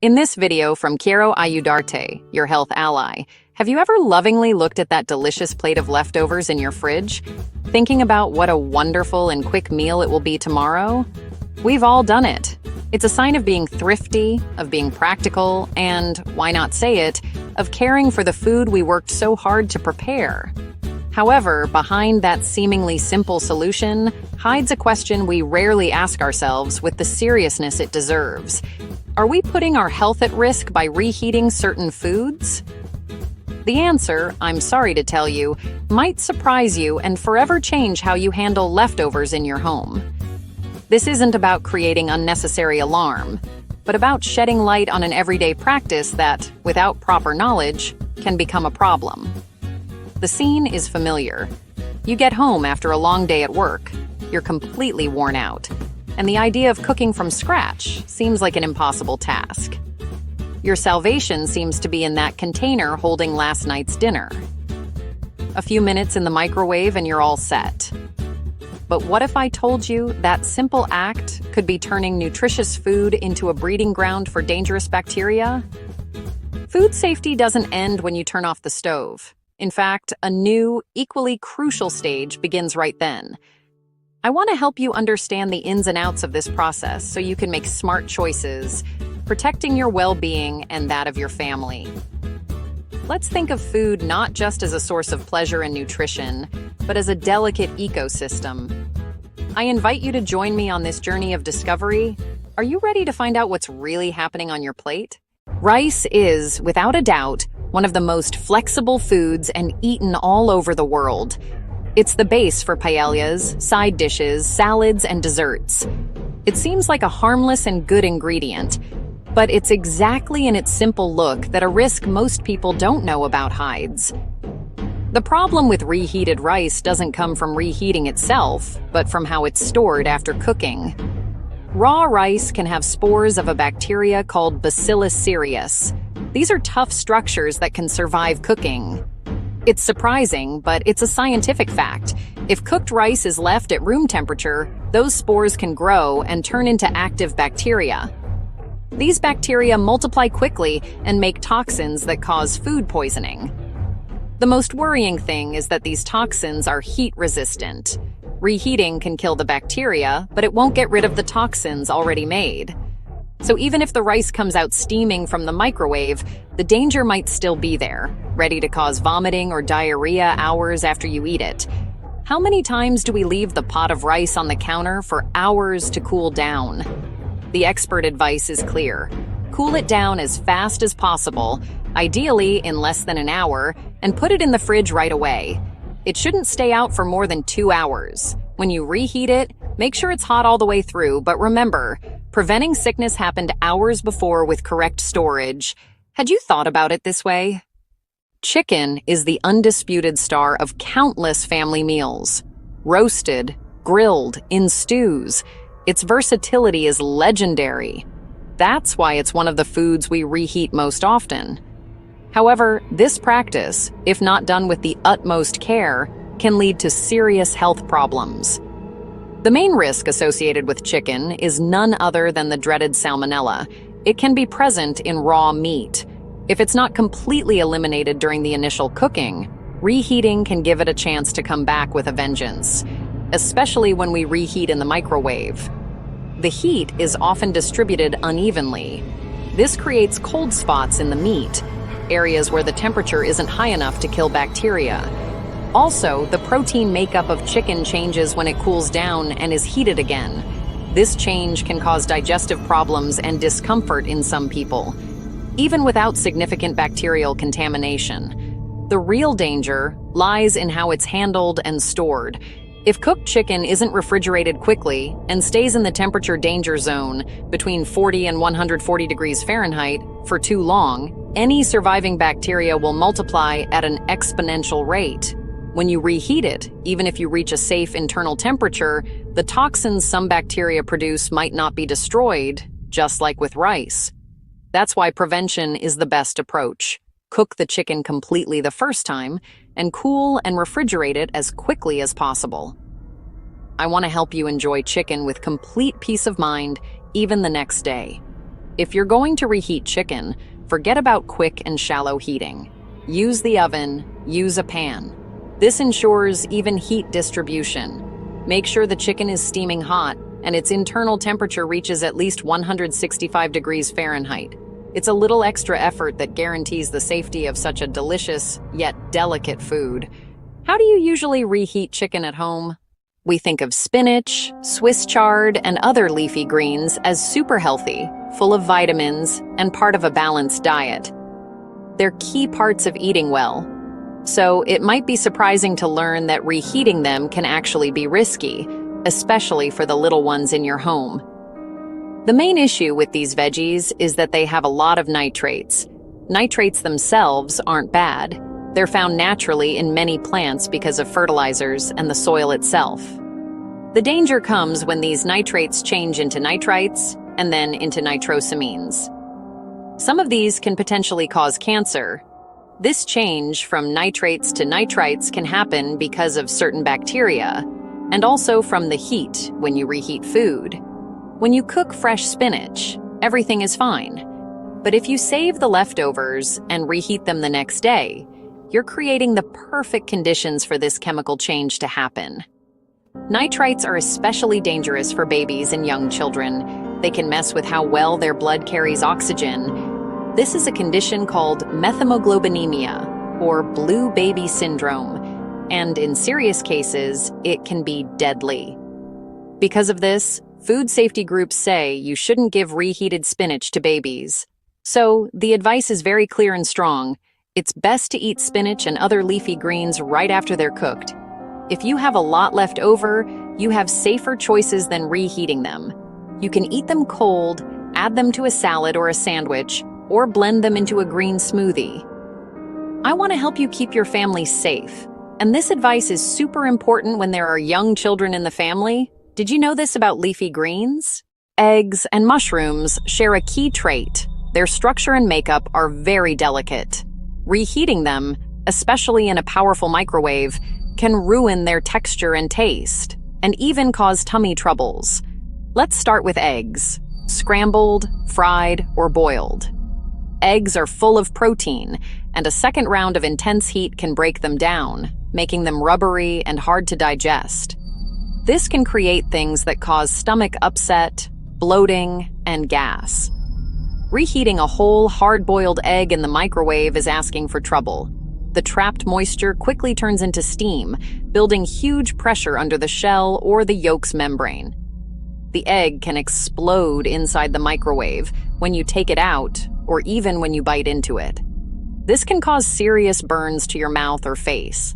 In this video from Quiero Ayudarte, your health ally, have you ever lovingly looked at that delicious plate of leftovers in your fridge, thinking about what a wonderful and quick meal it will be tomorrow? We've all done it. It's a sign of being thrifty, of being practical, and, why not say it, of caring for the food we worked so hard to prepare. However, behind that seemingly simple solution hides a question we rarely ask ourselves with the seriousness it deserves. Are we putting our health at risk by reheating certain foods? The answer, I'm sorry to tell you, might surprise you and forever change how you handle leftovers in your home. This isn't about creating unnecessary alarm, but about shedding light on an everyday practice that, without proper knowledge, can become a problem. The scene is familiar. You get home after a long day at work. You're completely worn out. And the idea of cooking from scratch seems like an impossible task. Your salvation seems to be in that container holding last night's dinner. A few minutes in the microwave and you're all set. But what if I told you that simple act could be turning nutritious food into a breeding ground for dangerous bacteria? Food safety doesn't end when you turn off the stove. In fact, a new, equally crucial stage begins right then. I want to help you understand the ins and outs of this process so you can make smart choices, protecting your well-being and that of your family. Let's think of food not just as a source of pleasure and nutrition, but as a delicate ecosystem. I invite you to join me on this journey of discovery. Are you ready to find out what's really happening on your plate? Rice is, without a doubt, one of the most flexible foods and eaten all over the world. It's the base for paellas, side dishes, salads, and desserts. It seems like a harmless and good ingredient, but it's exactly in its simple look that a risk most people don't know about hides. The problem with reheated rice doesn't come from reheating itself, but from how it's stored after cooking. Raw rice can have spores of a bacteria called Bacillus cereus. These are tough structures that can survive cooking. It's surprising, but it's a scientific fact. If cooked rice is left at room temperature, those spores can grow and turn into active bacteria. These bacteria multiply quickly and make toxins that cause food poisoning. The most worrying thing is that these toxins are heat resistant. Reheating can kill the bacteria, but it won't get rid of the toxins already made. So even if the rice comes out steaming from the microwave, the danger might still be there, ready to cause vomiting or diarrhea hours after you eat it. How many times do we leave the pot of rice on the counter for hours to cool down? The expert advice is clear. Cool it down as fast as possible, ideally in less than an hour, and put it in the fridge right away. It shouldn't stay out for more than 2 hours. When you reheat it, make sure it's hot all the way through, but remember, preventing sickness happened hours before with correct storage. Had you thought about it this way? Chicken is the undisputed star of countless family meals. Roasted, grilled, in stews. Its versatility is legendary. That's why it's one of the foods we reheat most often. However, this practice, if not done with the utmost care, can lead to serious health problems. The main risk associated with chicken is none other than the dreaded salmonella. It can be present in raw meat. If it's not completely eliminated during the initial cooking, reheating can give it a chance to come back with a vengeance, especially when we reheat in the microwave. The heat is often distributed unevenly. This creates cold spots in the meat, areas where the temperature isn't high enough to kill bacteria. Also, the protein makeup of chicken changes when it cools down and is heated again. This change can cause digestive problems and discomfort in some people, even without significant bacterial contamination. The real danger lies in how it's handled and stored. If cooked chicken isn't refrigerated quickly and stays in the temperature danger zone between 40 and 140 degrees Fahrenheit for too long, any surviving bacteria will multiply at an exponential rate. When you reheat it, even if you reach a safe internal temperature, the toxins some bacteria produce might not be destroyed, just like with rice. That's why prevention is the best approach. Cook the chicken completely the first time, and cool and refrigerate it as quickly as possible. I want to help you enjoy chicken with complete peace of mind, even the next day. If you're going to reheat chicken, forget about quick and shallow heating. Use the oven, use a pan. This ensures even heat distribution. Make sure the chicken is steaming hot and its internal temperature reaches at least 165 degrees Fahrenheit. It's a little extra effort that guarantees the safety of such a delicious yet delicate food. How do you usually reheat chicken at home? We think of spinach, Swiss chard, and other leafy greens as super healthy, full of vitamins, and part of a balanced diet. They're key parts of eating well. So it might be surprising to learn that reheating them can actually be risky, especially for the little ones in your home. The main issue with these veggies is that they have a lot of nitrates. Nitrates themselves aren't bad. They're found naturally in many plants because of fertilizers and the soil itself. The danger comes when these nitrates change into nitrites and then into nitrosamines. Some of these can potentially cause cancer. This change from nitrates to nitrites can happen because of certain bacteria, and also from the heat when you reheat food. When you cook fresh spinach, everything is fine. But if you save the leftovers and reheat them the next day, you're creating the perfect conditions for this chemical change to happen. Nitrites are especially dangerous for babies and young children. They can mess with how well their blood carries oxygen. This is a condition called methemoglobinemia, or blue baby syndrome, and in serious cases, it can be deadly. Because of this, food safety groups say you shouldn't give reheated spinach to babies. So, the advice is very clear and strong. It's best to eat spinach and other leafy greens right after they're cooked. If you have a lot left over, you have safer choices than reheating them. You can eat them cold, add them to a salad or a sandwich, or blend them into a green smoothie. I want to help you keep your family safe, and this advice is super important when there are young children in the family. Did you know this about leafy greens? Eggs and mushrooms share a key trait. Their structure and makeup are very delicate. Reheating them, especially in a powerful microwave, can ruin their texture and taste, and even cause tummy troubles. Let's start with eggs. Scrambled, fried, or boiled. Eggs are full of protein, and a second round of intense heat can break them down, making them rubbery and hard to digest. This can create things that cause stomach upset, bloating, and gas. Reheating a whole, hard-boiled egg in the microwave is asking for trouble. The trapped moisture quickly turns into steam, building huge pressure under the shell or the yolk's membrane. The egg can explode inside the microwave when you take it out, or even when you bite into it. This can cause serious burns to your mouth or face.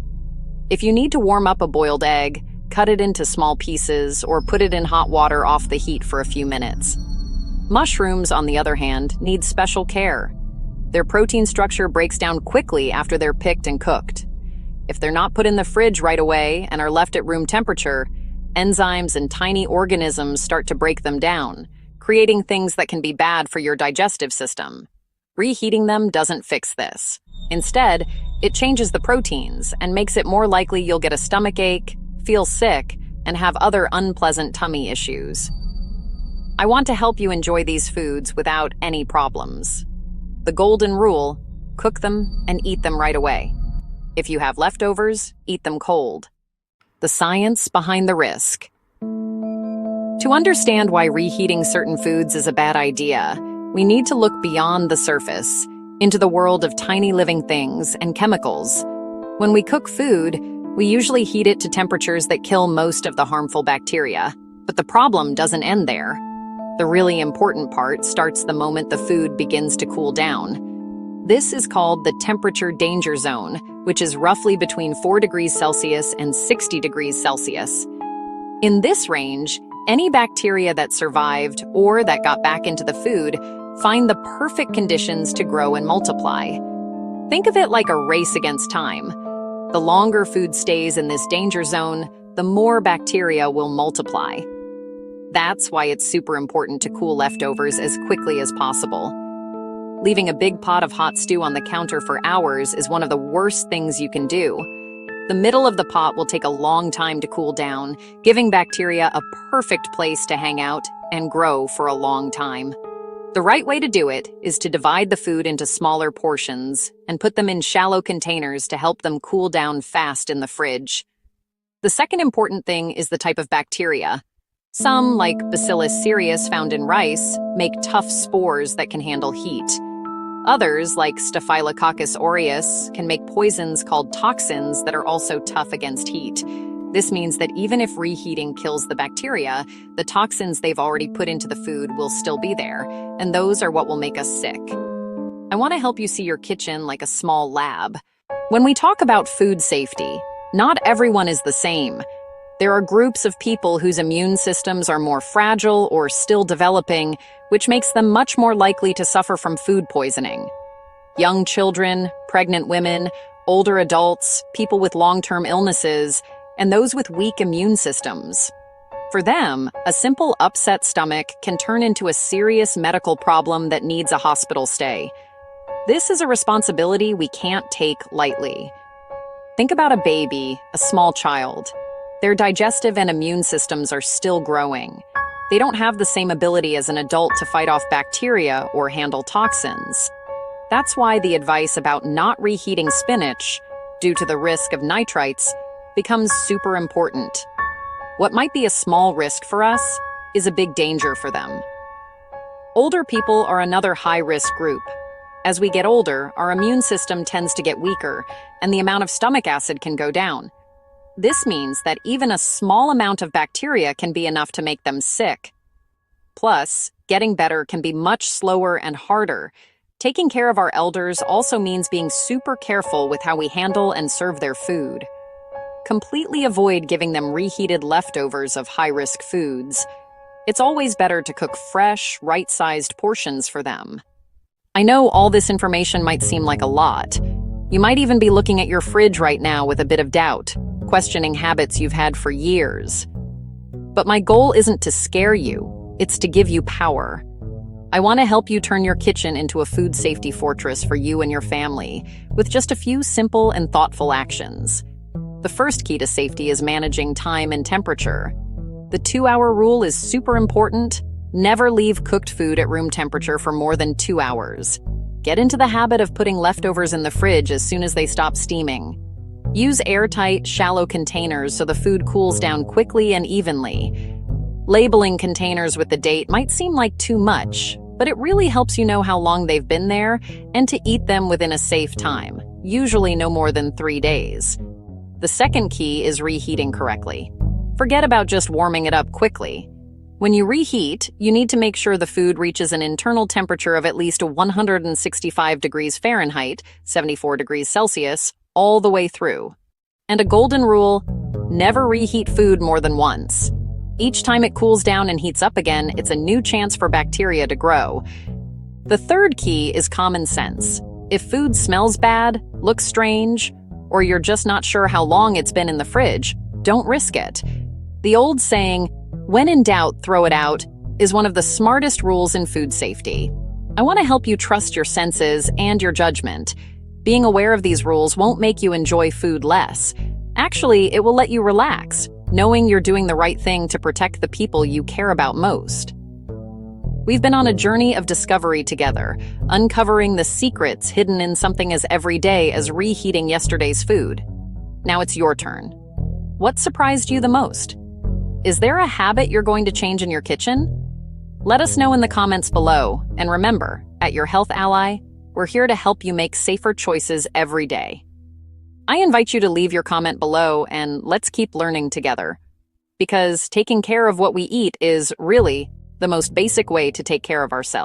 If you need to warm up a boiled egg, cut it into small pieces or put it in hot water off the heat for a few minutes. Mushrooms, on the other hand, need special care. Their protein structure breaks down quickly after they're picked and cooked. If they're not put in the fridge right away and are left at room temperature, enzymes and tiny organisms start to break them down, creating things that can be bad for your digestive system. Reheating them doesn't fix this. Instead, it changes the proteins and makes it more likely you'll get a stomachache, feel sick, and have other unpleasant tummy issues. I want to help you enjoy these foods without any problems. The golden rule: cook them and eat them right away. If you have leftovers, eat them cold. The science behind the risk. To understand why reheating certain foods is a bad idea, we need to look beyond the surface, into the world of tiny living things and chemicals. When we cook food, we usually heat it to temperatures that kill most of the harmful bacteria. But the problem doesn't end there. The really important part starts the moment the food begins to cool down. This is called the temperature danger zone, which is roughly between 4 degrees Celsius and 60 degrees Celsius. In this range, any bacteria that survived or that got back into the food find the perfect conditions to grow and multiply. Think of it like a race against time. The longer food stays in this danger zone, the more bacteria will multiply. That's why it's super important to cool leftovers as quickly as possible. Leaving a big pot of hot stew on the counter for hours is one of the worst things you can do. The middle of the pot will take a long time to cool down, giving bacteria a perfect place to hang out and grow for a long time. The right way to do it is to divide the food into smaller portions and put them in shallow containers to help them cool down fast in the fridge. The second important thing is the type of bacteria. Some, like Bacillus cereus found in rice, make tough spores that can handle heat. Others, like Staphylococcus aureus, can make poisons called toxins that are also tough against heat. This means that even if reheating kills the bacteria, the toxins they've already put into the food will still be there, and those are what will make us sick. I want to help you see your kitchen like a small lab. When we talk about food safety, not everyone is the same. There are groups of people whose immune systems are more fragile or still developing, which makes them much more likely to suffer from food poisoning. Young children, pregnant women, older adults, people with long-term illnesses, and those with weak immune systems. For them, a simple upset stomach can turn into a serious medical problem that needs a hospital stay. This is a responsibility we can't take lightly. Think about a baby, a small child. Their digestive and immune systems are still growing. They don't have the same ability as an adult to fight off bacteria or handle toxins. That's why the advice about not reheating spinach, due to the risk of nitrites, becomes super important. What might be a small risk for us is a big danger for them. Older people are another high-risk group. As we get older, our immune system tends to get weaker, and the amount of stomach acid can go down. This means that even a small amount of bacteria can be enough to make them sick. Plus, getting better can be much slower and harder. Taking care of our elders also means being super careful with how we handle and serve their food. Completely avoid giving them reheated leftovers of high-risk foods. It's always better to cook fresh, right-sized portions for them. I know all this information might seem like a lot. You might even be looking at your fridge right now with a bit of doubt, questioning habits you've had for years. But my goal isn't to scare you, it's to give you power. I want to help you turn your kitchen into a food safety fortress for you and your family, with just a few simple and thoughtful actions. The first key to safety is managing time and temperature. The 2-hour rule is super important. Never leave cooked food at room temperature for more than 2 hours. Get into the habit of putting leftovers in the fridge as soon as they stop steaming. Use airtight, shallow containers so the food cools down quickly and evenly. Labeling containers with the date might seem like too much, but it really helps you know how long they've been there and to eat them within a safe time, usually no more than 3 days. The second key is reheating correctly. Forget about just warming it up quickly. When you reheat, you need to make sure the food reaches an internal temperature of at least 165 degrees Fahrenheit, 74 degrees Celsius, all the way through. And a golden rule, never reheat food more than once. Each time it cools down and heats up again, it's a new chance for bacteria to grow. The third key is common sense. If food smells bad, looks strange, or you're just not sure how long it's been in the fridge, don't risk it. The old saying, "When in doubt, throw it out," is one of the smartest rules in food safety. I want to help you trust your senses and your judgment. Being aware of these rules won't make you enjoy food less. Actually, it will let you relax, knowing you're doing the right thing to protect the people you care about most. We've been on a journey of discovery together, uncovering the secrets hidden in something as everyday as reheating yesterday's food. Now it's your turn. What surprised you the most? Is there a habit you're going to change in your kitchen? Let us know in the comments below, and remember, at Your Health Ally, we're here to help you make safer choices every day. I invite you to leave your comment below and let's keep learning together. Because taking care of what we eat is really the most basic way to take care of ourselves.